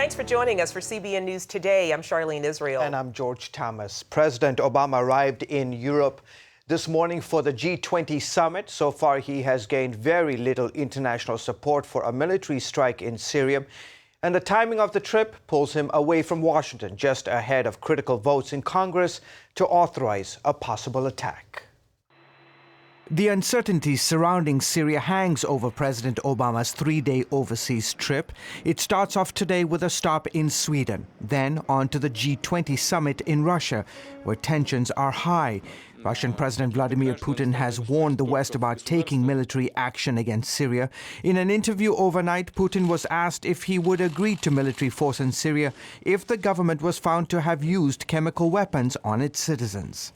Thanks for joining us for CBN News Today. I'm Charlene Israel. And I'm George Thomas. President Obama arrived in Europe this morning for the G20 summit. So far, he has gained very little international support for a military strike in Syria. And the timing of the trip pulls him away from Washington just ahead of critical votes in Congress to authorize a possible attack. The uncertainty surrounding Syria hangs over President Obama's three-day overseas trip. It starts off today with a stop in Sweden, then on to the G20 summit in Russia, where tensions are high. Russian President Vladimir Putin has warned the West about taking military action against Syria. In an interview overnight, Putin was asked if he would agree to military force in Syria if the government was found to have used chemical weapons on its citizens.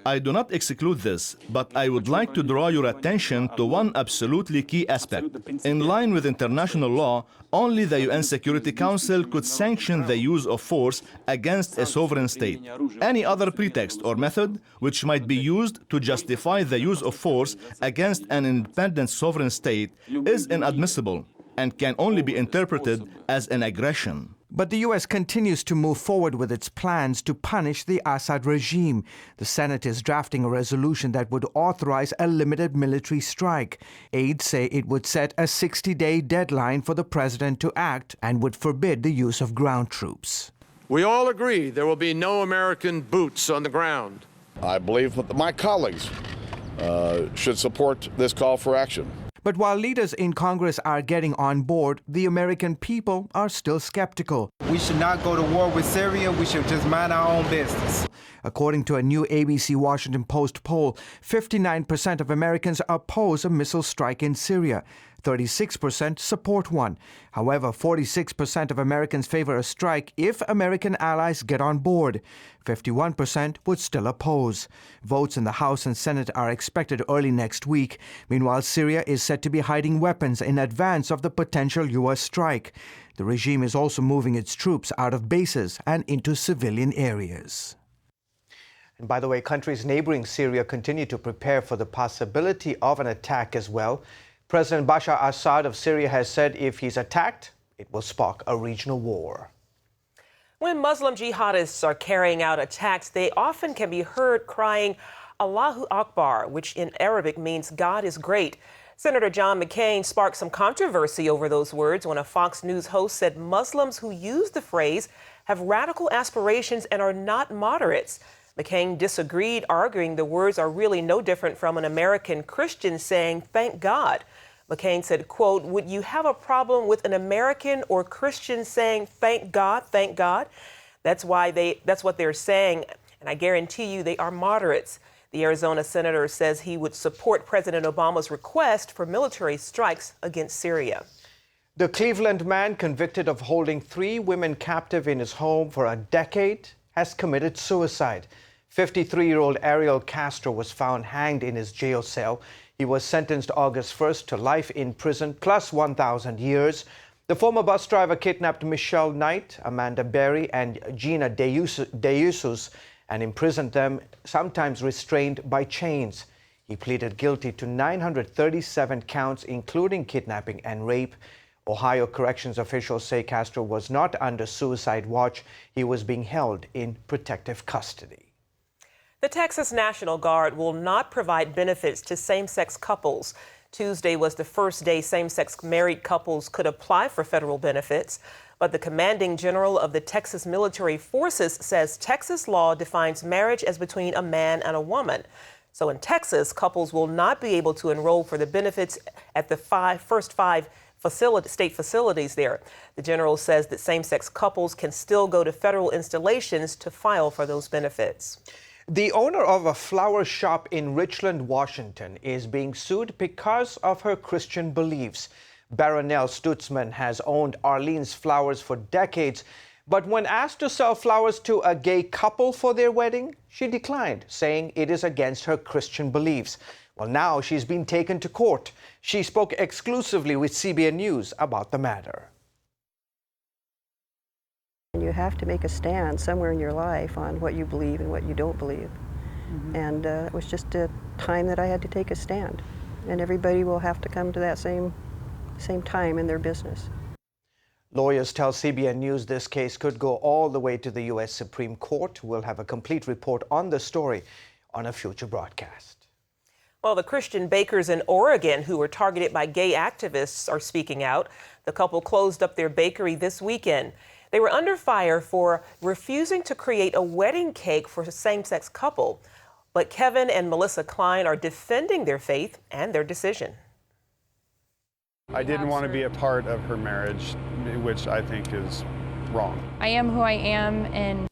I do not exclude this, but I would like to draw your attention to one absolutely key aspect. In line with international law, only the UN Security Council could sanction the use of force against a sovereign state. Any other pretext or method which might be used to justify the use of force against an independent sovereign state is inadmissible and can only be interpreted as an aggression. But the U.S. continues to move forward with its plans to punish the Assad regime. The Senate is drafting a resolution that would authorize a limited military strike. Aides say it would set a 60-day deadline for the president to act and would forbid the use of ground troops. We all agree there will be no American boots on the ground. I believe that my colleagues should support this call for action. But while leaders in Congress are getting on board, the American people are still skeptical. We should not go to war with Syria. We should just mind our own business. According to a new ABC Washington Post poll, 59% of Americans oppose a missile strike in Syria. 36% support one. However, 46% of Americans favor a strike if American allies get on board. 51% would still oppose. Votes in the House and Senate are expected early next week. Meanwhile, Syria is said to be hiding weapons in advance of the potential U.S. strike. The regime is also moving its troops out of bases and into civilian areas. And by the way, countries neighboring Syria continue to prepare for the possibility of an attack as well. President Bashar Assad of Syria has said if he's attacked, it will spark a regional war. When Muslim jihadists are carrying out attacks, they often can be heard crying, Allahu Akbar, which in Arabic means God is great. Senator John McCain sparked some controversy over those words when a Fox News host said Muslims who use the phrase have radical aspirations and are not moderates. McCain disagreed, arguing the words are really no different from an American Christian saying, thank God. McCain said, quote, would you have a problem with an American or Christian saying, thank God, thank God? That's what they're saying. And I guarantee you they are moderates. The Arizona senator says he would support President Obama's request for military strikes against Syria. The Cleveland man convicted of holding 3 women captive in his home for a decade has committed suicide. 53-year-old Ariel Castro was found hanged in his jail cell. He was sentenced August 1st to life in prison plus 1,000 years. The former bus driver kidnapped Michelle Knight, Amanda Berry, and Gina DeJesus and imprisoned them, sometimes restrained by chains. He pleaded guilty to 937 counts, including kidnapping and rape. Ohio corrections officials say Castro was not under suicide watch. He was being held in protective custody. The Texas National Guard will not provide benefits to same-sex couples. Tuesday was the first day same-sex married couples could apply for federal benefits. But the commanding general of the Texas Military Forces says Texas law defines marriage as between a man and a woman. So in Texas, couples will not be able to enroll for the benefits at the first five state facilities there. The general says that same-sex couples can still go to federal installations to file for those benefits. The owner of a flower shop in Richland, Washington, is being sued because of her Christian beliefs. Baronelle Stutzman has owned Arlene's Flowers for decades, but when asked to sell flowers to a gay couple for their wedding, she declined, saying it is against her Christian beliefs. Well, now she's been taken to court. She spoke exclusively with CBN News about the matter. You have to make a stand somewhere in your life on what you believe and what you don't believe. And it was just a time that I had to take a stand. And everybody will have to come to that same time in their business. Lawyers tell CBN News this case could go all the way to the U.S. Supreme Court. We'll have a complete report on the story on a future broadcast. Well, the Christian bakers in Oregon who were targeted by gay activists are speaking out. The couple closed up their bakery this weekend. They were under fire for refusing to create a wedding cake for a same-sex couple. But Kevin and Melissa Klein are defending their faith and their decision. I didn't want to be a part of her marriage, which I think is wrong. I am who I am, and,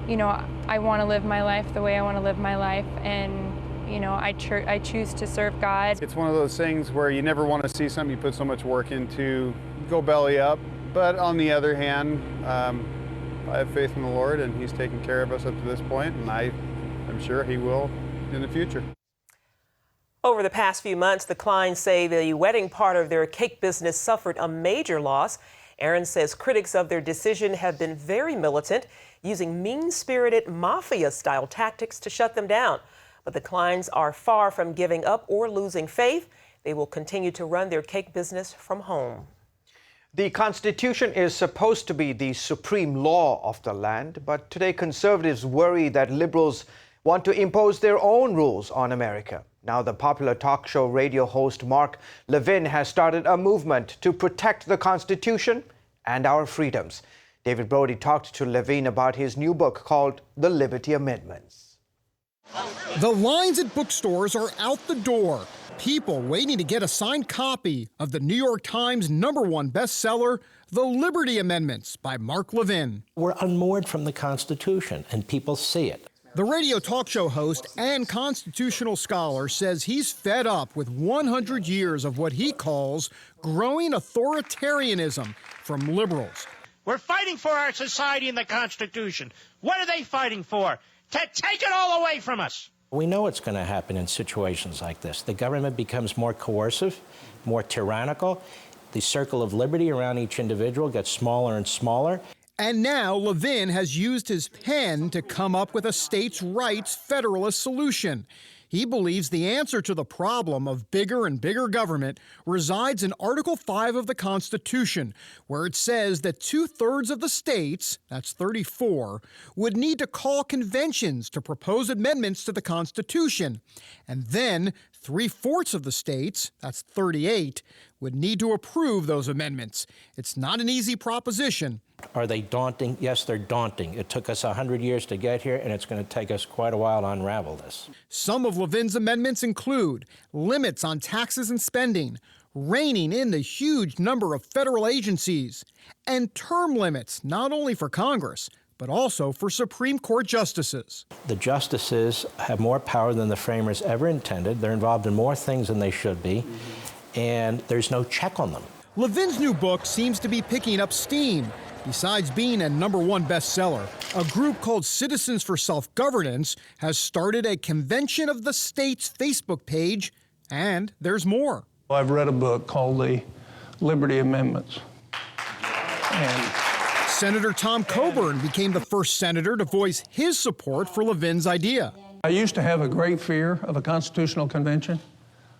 you know, I want to live my life the way I want to live my life, and, you know, I choose to serve God. It's one of those things where you never want to see something you put so much work into go belly up, but on the other hand, I have faith in the Lord, and He's taken care of us up to this point, and I'm sure He will in the future. Over the past few months, the Kleins say the wedding part of their cake business suffered a major loss. Aaron says critics of their decision have been very militant, using mean-spirited mafia-style tactics to shut them down. But the Kleins are far from giving up or losing faith. They will continue to run their cake business from home. The Constitution is supposed to be the supreme law of the land, but today conservatives worry that liberals want to impose their own rules on America. Now, the popular talk show radio host Mark Levin has started a movement to protect the Constitution and our freedoms. David Brody talked to Levin about his new book called The Liberty Amendments. The lines at bookstores are out the door. People waiting to get a signed copy of the New York Times #1 bestseller, The Liberty Amendments by Mark Levin. We're unmoored from the Constitution, and people see it. The radio talk show host and constitutional scholar says he's fed up with 100 years of what he calls growing authoritarianism from liberals. We're fighting for our society and the Constitution. What are they fighting for? To take it all away from us. We know what's going to happen in situations like this. The government becomes more coercive, more tyrannical. The circle of liberty around each individual gets smaller and smaller. And now Levin has used his pen to come up with a states' rights federalist solution. He believes the answer to the problem of bigger and bigger government resides in Article 5 of the Constitution, where it says that 2/3 of the states, that's 34, would need to call conventions to propose amendments to the Constitution. And then 3/4 of the states, that's 38, would need to approve those amendments. It's not an easy proposition. Are they daunting? Yes, they're daunting. It took us 100 years to get here, and it's going to take us quite a while to unravel this. Some of Levin's amendments include limits on taxes and spending, reining in the huge number of federal agencies, and term limits not only for Congress, but also for Supreme Court justices. The justices have more power than the framers ever intended. They're involved in more things than they should be, and there's no check on them. Levin's new book seems to be picking up steam. Besides being a #1 bestseller, a group called Citizens for Self-Governance has started a Convention of the States Facebook page, and there's more. I've read a book called The Liberty Amendments. And Senator Tom Coburn became the first senator to voice his support for Levin's idea. I used to have a great fear of a constitutional convention.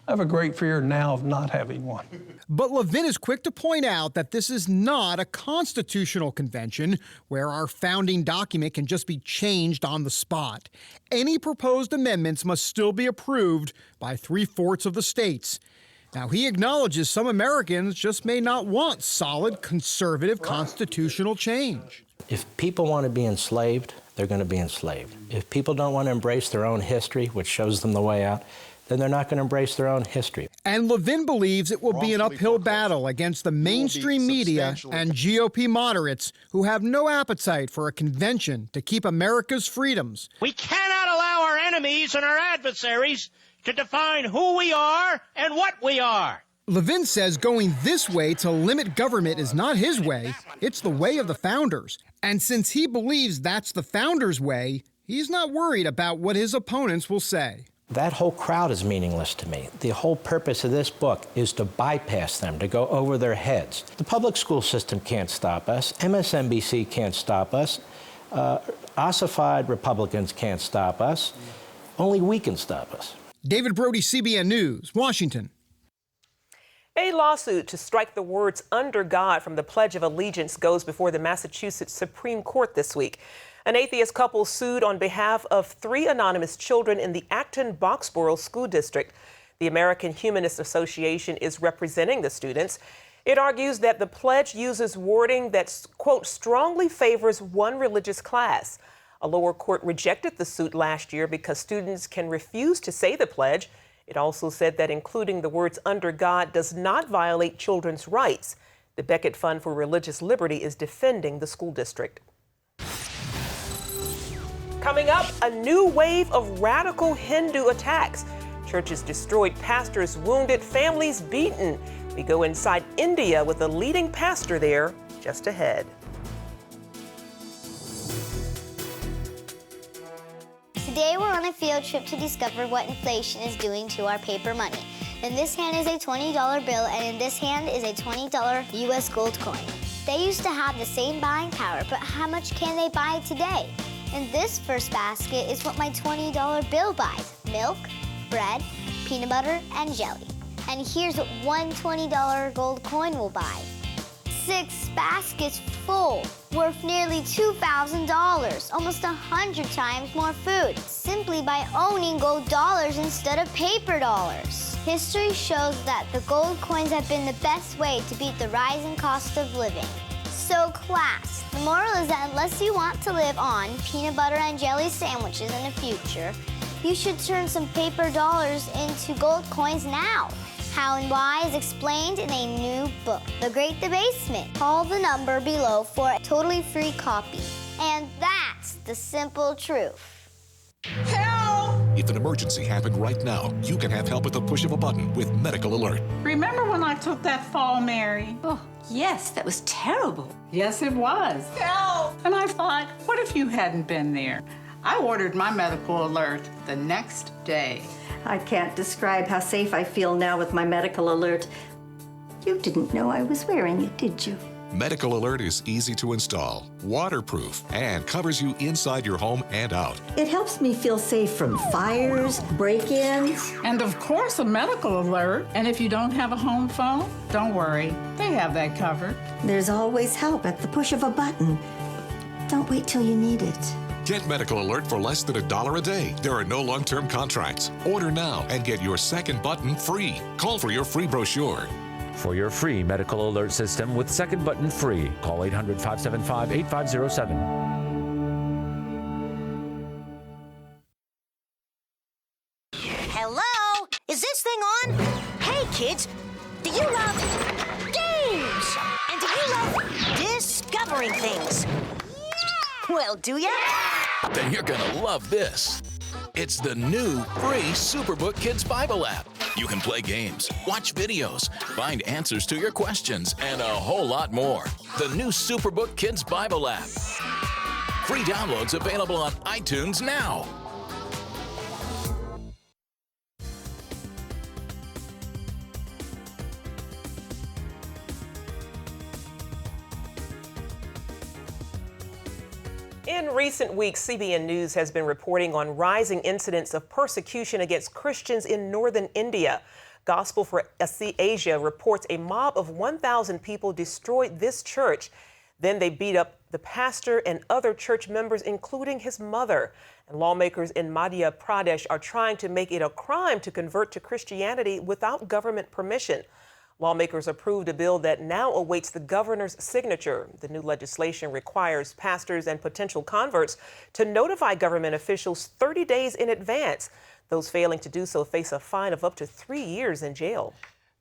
I have a great fear now of not having one. But Levin is quick to point out that this is not a constitutional convention where our founding document can just be changed on the spot. Any proposed amendments must still be approved by 3/4 of the states. Now, he acknowledges some Americans just may not want solid, conservative constitutional change. If people want to be enslaved, they're going to be enslaved. If people don't want to embrace their own history, which shows them the way out, then they're not going to embrace their own history. And Levin believes it will be an uphill battle against the mainstream media and GOP moderates who have no appetite for a convention to keep America's freedoms. We cannot allow our enemies and our adversaries to define who we are and what we are. Levin says going this way to limit government is not his way, it's the way of the founders. And since he believes that's the founders' way, he's not worried about what his opponents will say. That whole crowd is meaningless to me. The whole purpose of this book is to bypass them, to go over their heads. The public school system can't stop us. MSNBC can't stop us. Ossified Republicans can't stop us. Only we can stop us. David Brody, CBN News, Washington. A lawsuit to strike the words "under God" from the Pledge of Allegiance goes before the Massachusetts Supreme Court this week. An atheist couple sued on behalf of 3 anonymous children in the Acton-Boxborough School District. The American Humanist Association is representing the students. It argues that the pledge uses wording that, quote, strongly favors one religious class. A lower court rejected the suit last year because students can refuse to say the pledge. It also said that including the words "under God" does not violate children's rights. The Beckett Fund for Religious Liberty is defending the school district. Coming up, a new wave of radical Hindu attacks. Churches destroyed, pastors wounded, families beaten. We go inside India with a leading pastor there just ahead. Today we're on a field trip to discover what inflation is doing to our paper money. In this hand is a $20 bill, and in this hand is a $20 US gold coin. They used to have the same buying power, but how much can they buy today? In this first basket is what my $20 bill buys: milk, bread, peanut butter, and jelly. And here's what one $20 gold coin will buy: 6 baskets full, worth nearly $2,000, almost 100 times more food, simply by owning gold dollars instead of paper dollars. History shows that the gold coins have been the best way to beat the rising cost of living. So class, the moral is that unless you want to live on peanut butter and jelly sandwiches in the future, you should turn some paper dollars into gold coins now. How and why is explained in a new book, The Great Debasement. Call the number below for a totally free copy. And that's the simple truth. Help! If an emergency happened right now, you can have help at the push of a button with Medical Alert. Remember when I took that fall, Mary? Oh, yes, that was terrible. Yes, it was. Help! And I thought, what if you hadn't been there? I ordered my Medical Alert the next day. I can't describe how safe I feel now with my Medical Alert. You didn't know I was wearing it, did you? Medical Alert is easy to install, waterproof, and covers you inside your home and out. It helps me feel safe from fires, break-ins. And of course, a Medical Alert. And if you don't have a home phone, don't worry. They have that covered. There's always help at the push of a button. Don't wait till you need it. Get Medical Alert for less than $1 a day. There are no long-term contracts. Order now and get your second button free. Call for your free brochure. For your free Medical Alert system with second button free, call 800-575-8507. Hello? Is this thing on? Hey, kids, do you love games? And do you love discovering things? Well, do ya? Then you're gonna love this. It's the new free Superbook Kids Bible app. You can play games, watch videos, find answers to your questions, and a whole lot more. The new Superbook Kids Bible app. Free downloads available on iTunes now. In recent weeks, CBN News has been reporting on rising incidents of persecution against Christians in northern India. Gospel for Asia reports a mob of 1,000 people destroyed this church. Then they beat up the pastor and other church members, including his mother. And lawmakers in Madhya Pradesh are trying to make it a crime to convert to Christianity without government permission. Lawmakers approved a bill that now awaits the governor's signature. The new legislation requires pastors and potential converts to notify government officials 30 days in advance. Those failing to do so face a fine of up to 3 years in jail.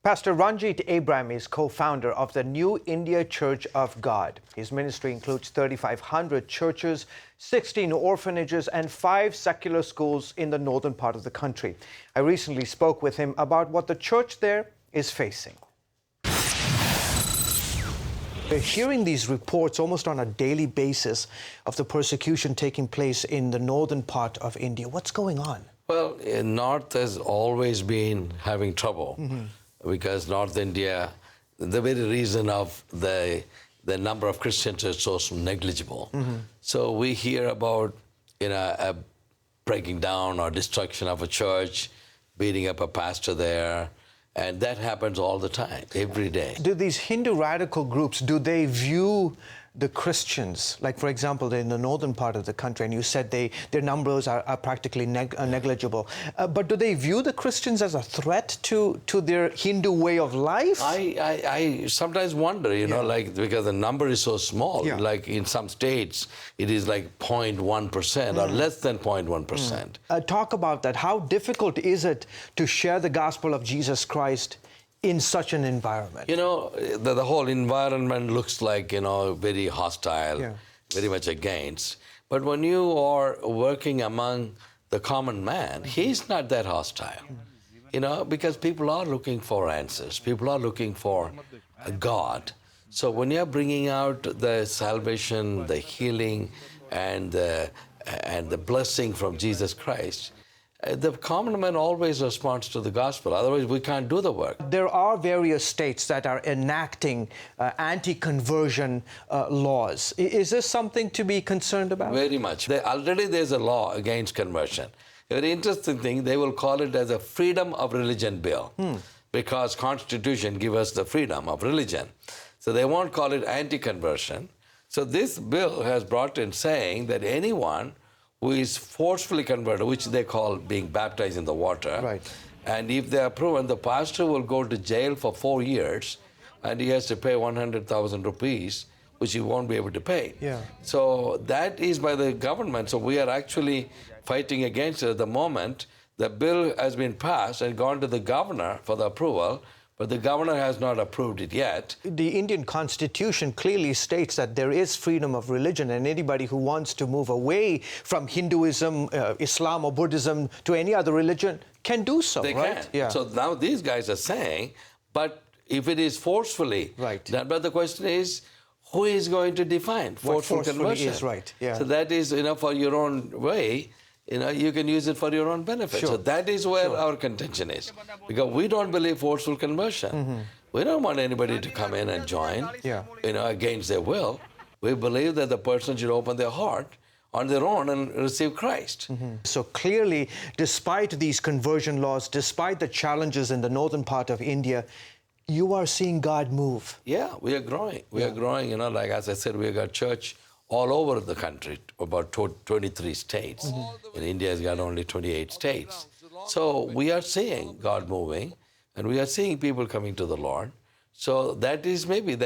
Pastor Ranjit Abram is co-founder of the New India Church of God. His ministry includes 3,500 churches, 16 orphanages, and 5 secular schools in the northern part of the country. I recently spoke with him about what the church there is facing. We're hearing these reports almost on a daily basis of the persecution taking place in the northern part of India. What's going on? Well, North has always been having trouble because North India, the very reason of the number of Christians is so negligible. So we hear about, a breaking down or destruction of a church, beating up a pastor there, And that happens all the time, every day. Do these Hindu radical groups, do they view the Christians, like for example, in the northern part of the country, and you said their numbers are practically negligible, but do they view the Christians as a threat to their Hindu way of life? I sometimes wonder, you know, like, because the number is so small, like in some states, it is like 0.1% or less than 0.1%. Talk about that. How difficult is it to share the gospel of Jesus Christ in such an environment? You know, the whole environment looks like, you know, very hostile, very much against. But when you are working among the common man, he's not that hostile. You know, because people are looking for answers. People are looking for a God. So when you're bringing out the salvation, the healing, and the blessing from Jesus Christ, the common man always responds to the gospel. Otherwise, we can't do the work. There are various states that are enacting anti-conversion laws. Is this something to be concerned about? Very much. Already there's a law against conversion. A very interesting thing, they will call it as a freedom of religion bill, because Constitution gives us the freedom of religion. So they won't call it anti-conversion. So this bill has brought in saying that anyone who is forcefully converted, which they call being baptized in the water. And if they are proven, the pastor will go to jail for 4 years, and he has to pay 100,000 rupees, which he won't be able to pay. So that is by the government. So we are actually fighting against it at the moment. The bill has been passed and gone to the governor for the approval, but the governor has not approved it yet. The Indian Constitution clearly states that there is freedom of religion, and anybody who wants to move away from Hinduism, Islam or Buddhism to any other religion can do so, They right? can. So now these guys are saying, but if it is forcefully, then, but the question is, who is going to define forceful conversion? Is right. So that is, you know, for your own way, you know, you can use it for your own benefit. So that is where our contention is. Because we don't believe forceful conversion. We don't want anybody to come in and join, you know, against their will. We believe that the person should open their heart on their own and receive Christ. So clearly, despite these conversion laws, despite the challenges in the northern part of India, you are seeing God move. Yeah, we are growing. We are growing, you know, like as I said, we got church all over the country, about 23 states. And India has got only 28 states. So we are seeing God moving, and we are seeing people coming to the Lord. So that is maybe,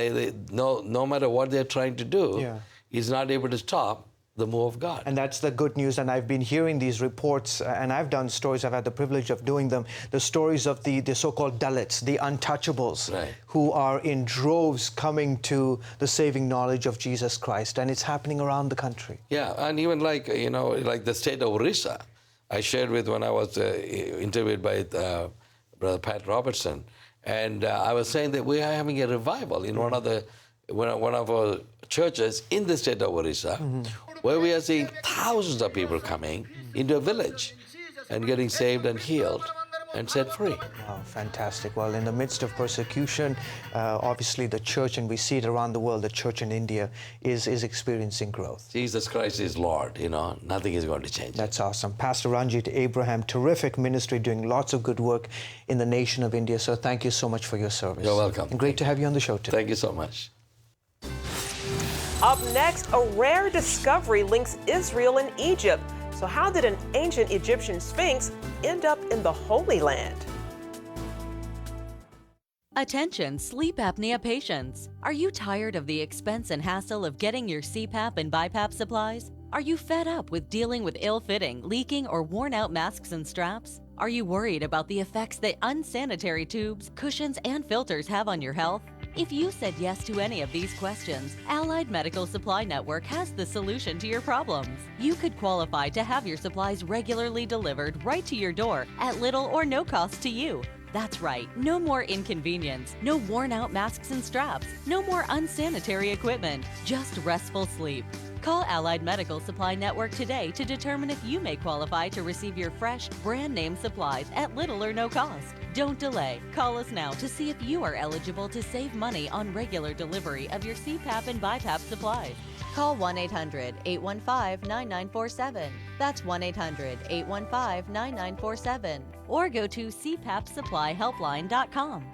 no matter what they're trying to do, He's not able to stop the move of God. And that's the good news. And I've been hearing these reports, and I've done stories, I've had the privilege of doing them, the stories of the so-called Dalits, the untouchables, who are in droves coming to the saving knowledge of Jesus Christ. And it's happening around the country. Yeah, and even like, you know, like the state of Orissa, I shared with when I was interviewed by Brother Pat Robertson. And I was saying that we are having a revival in one of our churches in the state of Orissa, where we are seeing thousands of people coming into a village and getting saved and healed and set free. Wow, fantastic. Well, in the midst of persecution, obviously the church, and we see it around the world, the church in India is experiencing growth. Jesus Christ is Lord, you know, nothing is going to change. That's awesome. Pastor Ranjit Abraham, terrific ministry, doing lots of good work in the nation of India. So thank you so much for your service. You're welcome. And great to have you on the show today. Thank you so much. Up next, a rare discovery links Israel and Egypt. So how did an ancient Egyptian Sphinx end up in the Holy Land? Attention sleep apnea patients. Are you tired of the expense and hassle of getting your CPAP and BiPAP supplies? Are you fed up with dealing with ill-fitting, leaking, or worn-out masks and straps? Are you worried about the effects that unsanitary tubes, cushions, and filters have on your health? If you said yes to any of these questions, Allied Medical Supply Network has the solution to your problems. You could qualify to have your supplies regularly delivered right to your door at little or no cost to you. That's right, no more inconvenience, no worn-out masks and straps, no more unsanitary equipment, just restful sleep. Call Allied Medical Supply Network today to determine if you may qualify to receive your fresh, brand-name supplies at little or no cost. Don't delay. Call us now to see if you are eligible to save money on regular delivery of your CPAP and BiPAP supplies. Call 1-800-815-9947. That's 1-800-815-9947. or go to cpapsupplyhelpline.com.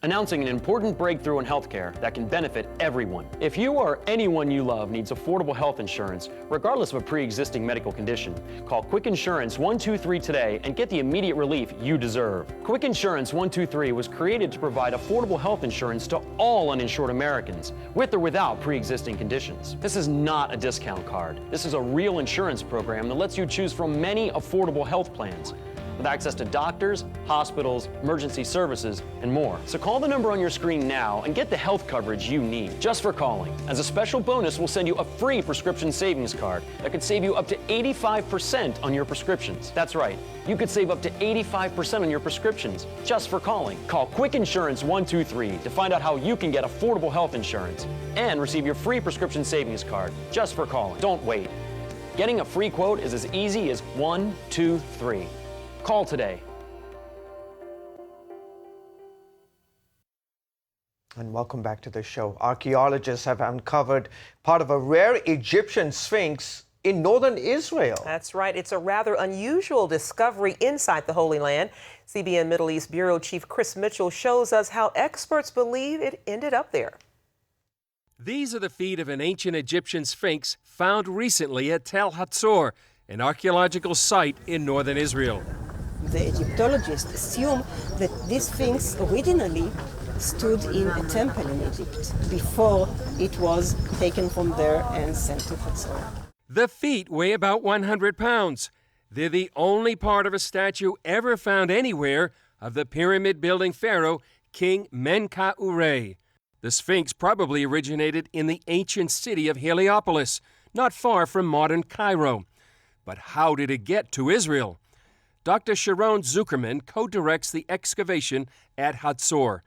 Announcing an important breakthrough in healthcare that can benefit everyone. If you or anyone you love needs affordable health insurance, regardless of a pre-existing medical condition, call Quick Insurance 123 today and get the immediate relief you deserve. Quick Insurance 123 was created to provide affordable health insurance to all uninsured Americans, with or without pre-existing conditions. This is not a discount card. This is a real insurance program that lets you choose from many affordable health plans, with access to doctors, hospitals, emergency services, and more. So call the number on your screen now and get the health coverage you need just for calling. As a special bonus, we'll send you a free prescription savings card that could save you up to 85% on your prescriptions. That's right, you could save up to 85% on your prescriptions just for calling. Call Quick Insurance 123 to find out how you can get affordable health insurance and receive your free prescription savings card just for calling. Don't wait. Getting a free quote is as easy as 1, 2, 3. Call today. And welcome back to the show. Archaeologists have uncovered part of a rare Egyptian Sphinx in northern Israel. That's right. It's a rather unusual discovery inside the Holy Land. CBN Middle East Bureau Chief Chris Mitchell shows us how experts believe it ended up there. These are the feet of an ancient Egyptian Sphinx found recently at Tel Hatzor, an archaeological site in northern Israel. The Egyptologists assume that this Sphinx originally stood in a temple in Egypt before it was taken from there and sent to Hatzor. The feet weigh about 100 pounds. They're the only part of a statue ever found anywhere of the pyramid-building pharaoh, King Menkaure. The Sphinx probably originated in the ancient city of Heliopolis, not far from modern Cairo. But how did it get to Israel? Dr. Sharon Zuckerman co-directs the excavation at Hatzor.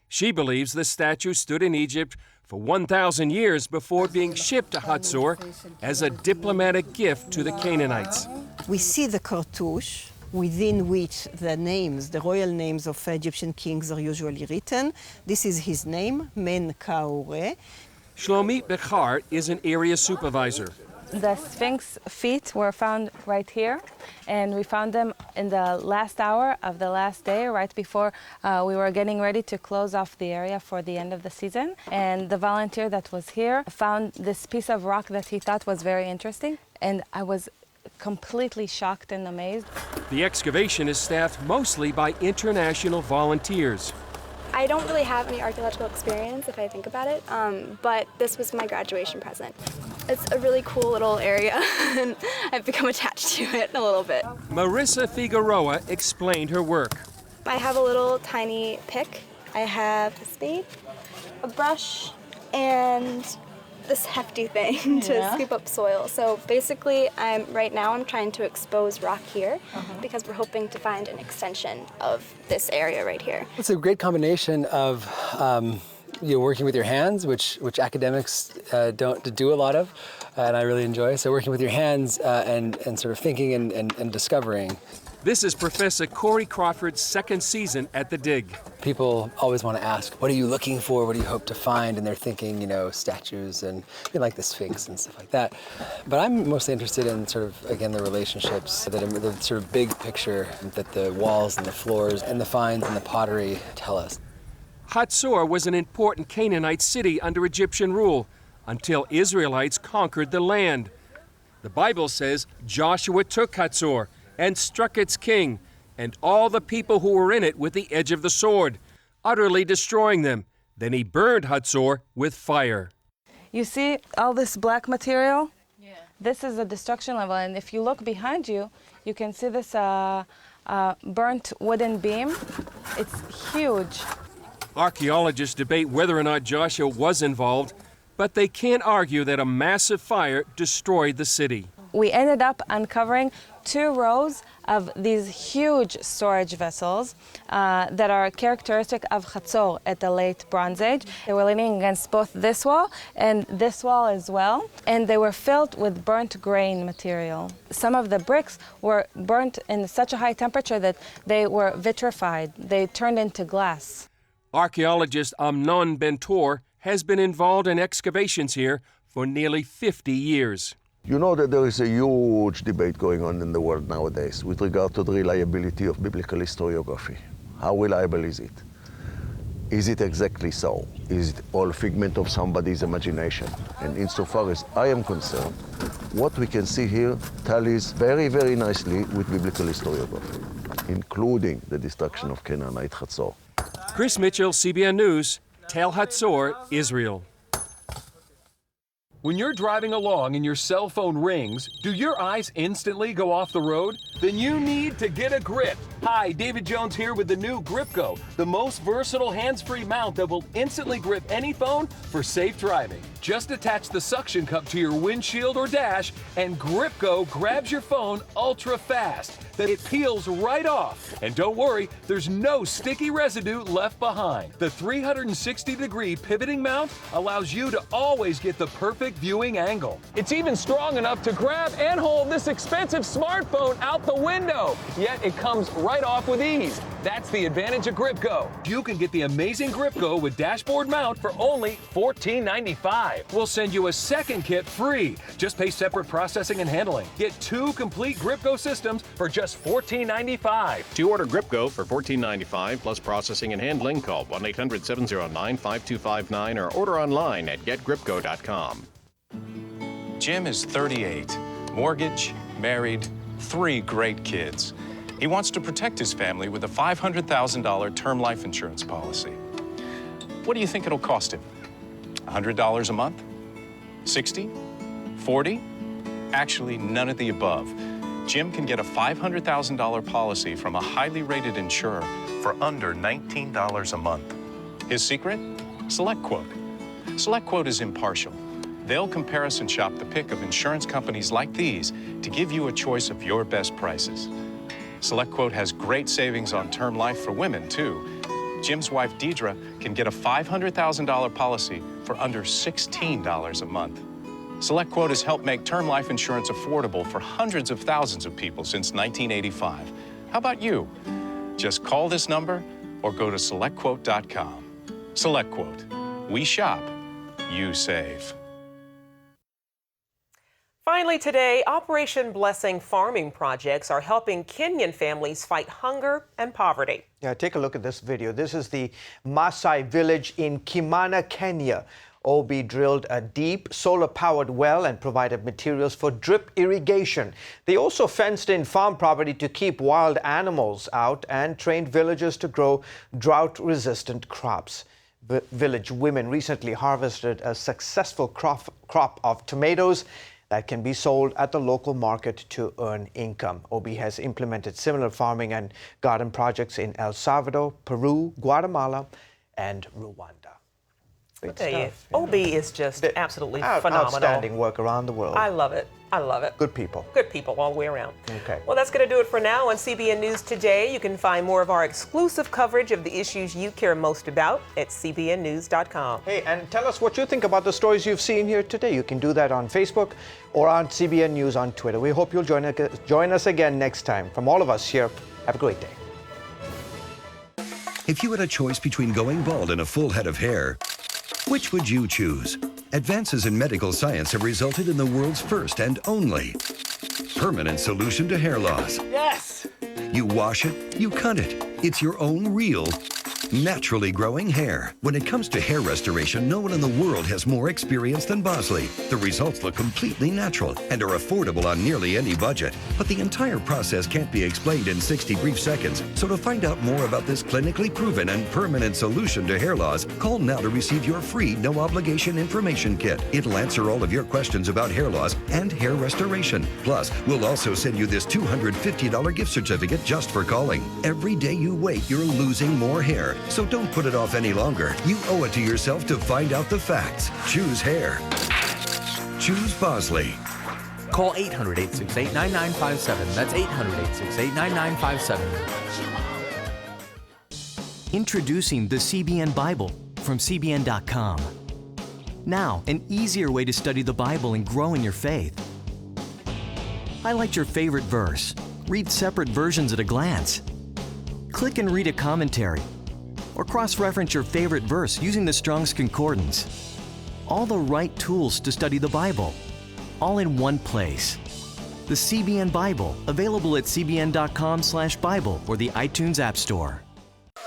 She believes the statue stood in Egypt for 1,000 years before being shipped to Hatzor as a diplomatic gift to the Canaanites. We see the cartouche within which the royal names of Egyptian kings are usually written. This is his name, Menkaure. Shlomit Bechar is an area supervisor. The Sphinx feet were found right here, and we found them in the last hour of the last day, right before we were getting ready to close off the area for the end of the season. And the volunteer that was here found this piece of rock that he thought was very interesting, and I was completely shocked and amazed. The excavation is staffed mostly by international volunteers. I don't really have any archaeological experience if I think about it, but this was my graduation present. It's a really cool little area, and I've become attached to it a little bit. Marissa Figueroa explained her work. I have a little tiny pick. I have a spade, a brush, and this hefty thing to scoop up soil. So basically, right now I'm trying to expose rock here because we're hoping to find an extension of this area right here. It's a great combination of working with your hands, which academics don't do a lot of, and I really enjoy. So working with your hands and sort of thinking and discovering. This is Professor Corey Crawford's second season at the dig. People always want to ask, what are you looking for? What do you hope to find? And they're thinking, statues and like the Sphinx and stuff like that. But I'm mostly interested in sort of, again, the relationships, the sort of big picture that the walls and the floors and the finds and the pottery tell us. Hatzor was an important Canaanite city under Egyptian rule until Israelites conquered the land. The Bible says Joshua took Hatzor and struck its king and all the people who were in it with the edge of the sword, utterly destroying them. Then he burned Hatzor with fire. You see all this black material? Yeah. This is the destruction level, and if you look behind you, you can see this burnt wooden beam. It's huge. Archaeologists debate whether or not Joshua was involved, but they can't argue that a massive fire destroyed the city. We ended up uncovering 2 rows of these huge storage vessels that are characteristic of Hatzor at the late Bronze Age. They were leaning against both this wall and this wall as well, and they were filled with burnt grain material. Some of the bricks were burnt in such a high temperature that they were vitrified. They turned into glass. Archaeologist Amnon Ben-Tor has been involved in excavations here for nearly 50 years. You know that there is a huge debate going on in the world nowadays with regard to the reliability of biblical historiography. How reliable is it? Is it exactly so? Is it all figment of somebody's imagination? And insofar as I am concerned, what we can see here tallies very, very nicely with biblical historiography, including the destruction of Canaanite Hatzor. Chris Mitchell, CBN News, Tel Hatzor, Israel. When you're driving along and your cell phone rings, do your eyes instantly go off the road? Then you need to get a grip. Hi, David Jones here with the new Grip Go, the most versatile hands-free mount that will instantly grip any phone for safe driving. Just attach the suction cup to your windshield or dash, and Grip Go grabs your phone ultra fast. Then it peels right off. And don't worry, there's no sticky residue left behind. The 360-degree pivoting mount allows you to always get the perfect viewing angle. It's even strong enough to grab and hold this expensive smartphone out the window. Yet it comes right off with ease. That's the advantage of Grip Go. You can get the amazing Grip Go with dashboard mount for only $14.95. We'll send you a second kit free. Just pay separate processing and handling. Get 2 complete Grip Go systems for just $14.95. To order Grip Go for $14.95 plus processing and handling, call 1-800-709-5259 or order online at getgripgo.com. Jim is 38, mortgage, married, 3 great kids. He wants to protect his family with a $500,000 term life insurance policy. What do you think it'll cost him? $100 a month? 60? 40? Actually, none of the above. Jim can get a $500,000 policy from a highly rated insurer for under $19 a month. His secret? SelectQuote. SelectQuote is impartial. They'll comparison shop the pick of insurance companies like these to give you a choice of your best prices. SelectQuote has great savings on term life for women, too. Jim's wife, Deidre, can get a $500,000 policy for under $16 a month. SelectQuote has helped make term life insurance affordable for hundreds of thousands of people since 1985. How about you? Just call this number or go to SelectQuote.com. SelectQuote. We shop, you save. Finally today, Operation Blessing farming projects are helping Kenyan families fight hunger and poverty. Yeah, take a look at this video. This is the Maasai village in Kimana, Kenya. OB drilled a deep solar-powered well and provided materials for drip irrigation. They also fenced in farm property to keep wild animals out and trained villagers to grow drought-resistant crops. Village women recently harvested a successful crop of tomatoes that can be sold at the local market to earn income. OB has implemented similar farming and garden projects in El Salvador, Peru, Guatemala, and Rwanda. Great stuff. OB is just absolutely phenomenal. Outstanding work around the world. I love it. I love it. Good people. Good people all the way around. Okay. Well, that's going to do it for now on CBN News Today. You can find more of our exclusive coverage of the issues you care most about at cbnnews.com. Hey, and tell us what you think about the stories you've seen here today. You can do that on Facebook or on CBN News on Twitter. We hope you'll join us again next time. From all of us here, have a great day. If you had a choice between going bald and a full head of hair, which would you choose? Advances in medical science have resulted in the world's first and only permanent solution to hair loss. Yes! You wash it, you cut it. It's your own real, naturally growing hair. When it comes to hair restoration, no one in the world has more experience than Bosley. The results look completely natural and are affordable on nearly any budget. But the entire process can't be explained in 60 brief seconds. So to find out more about this clinically proven and permanent solution to hair loss, call now to receive your free no-obligation information kit. It'll answer all of your questions about hair loss and hair restoration. Plus, we'll also send you this $250 gift certificate just for calling. Every day you wait, you're losing more hair. So don't put it off any longer. You owe it to yourself to find out the facts. Choose hair. Choose Bosley. Call 800-868-9957. That's 800-868-9957. Introducing the CBN Bible from CBN.com. Now, an easier way to study the Bible and grow in your faith. Highlight your favorite verse. Read separate versions at a glance. Click and read a commentary. Or cross-reference your favorite verse using the Strong's Concordance. All the right tools to study the Bible. all in one place. The CBN Bible, available at cbn.com/Bible or the iTunes App Store.